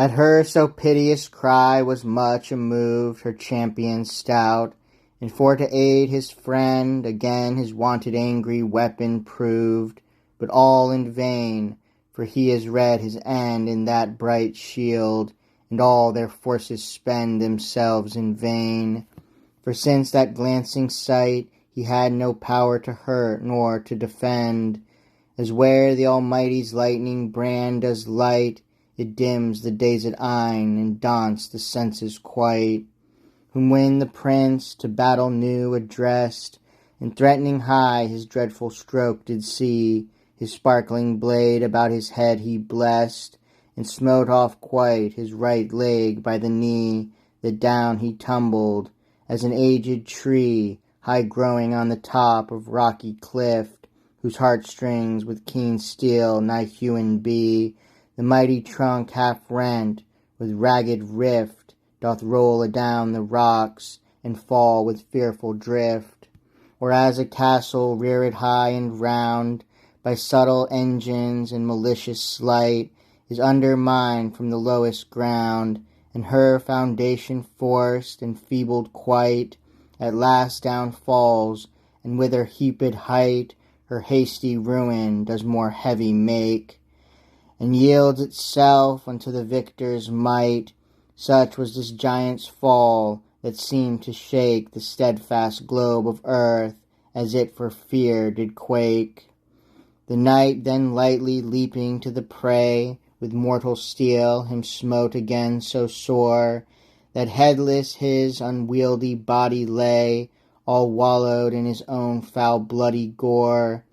At her so piteous cry was much amoved her champion stout, and for to aid his friend again his wonted angry weapon proved, but all in vain, for he has read his end in that bright shield, and all their forces spend themselves in vain. For since that glancing sight he had no power to hurt nor to defend, as where the Almighty's lightning brand does light, it dims the dazed eyne and daunts the senses quite. Whom when the prince to battle new addressed, and threatening high his dreadful stroke did see, his sparkling blade about his head he blessed, and smote off quite his right leg by the knee, that down he tumbled, as an aged tree, high growing on the top of rocky cliff, whose heartstrings with keen steel nigh hewn be, the mighty trunk half rent, with ragged rift, doth roll adown the rocks, and fall with fearful drift. Or as a castle reared high and round, by subtle engines and malicious sleight, is undermined from the lowest ground, and her foundation forced and feebled quite, at last down falls, and with her heaped height, her hasty ruin does more heavy make, and yields itself unto the victor's might. Such was this giant's fall, that seemed to shake the steadfast globe of earth, as it for fear did quake. The knight then lightly leaping to the prey, with mortal steel him smote again so sore, that headless his unwieldy body lay, all wallowed in his own foul bloody gore,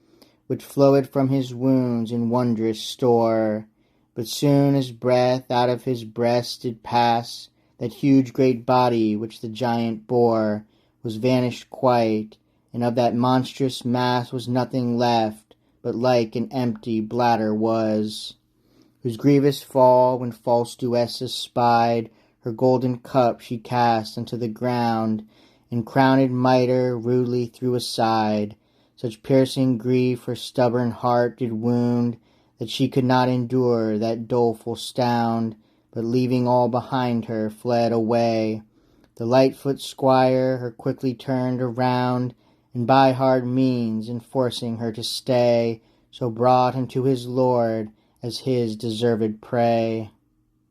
which flowed from his wounds in wondrous store. But soon as breath out of his breast did pass, that huge great body which the giant bore was vanished quite, and of that monstrous mass was nothing left, but like an empty bladder was, whose grievous fall when false Duessa spied, her golden cup she cast unto the ground, and crowned mitre rudely threw aside. Such piercing grief her stubborn heart did wound, that she could not endure that doleful sound, but leaving all behind her, fled away. The Lightfoot squire her quickly turned around, and by hard means, enforcing her to stay, so brought unto his lord as his deserved prey.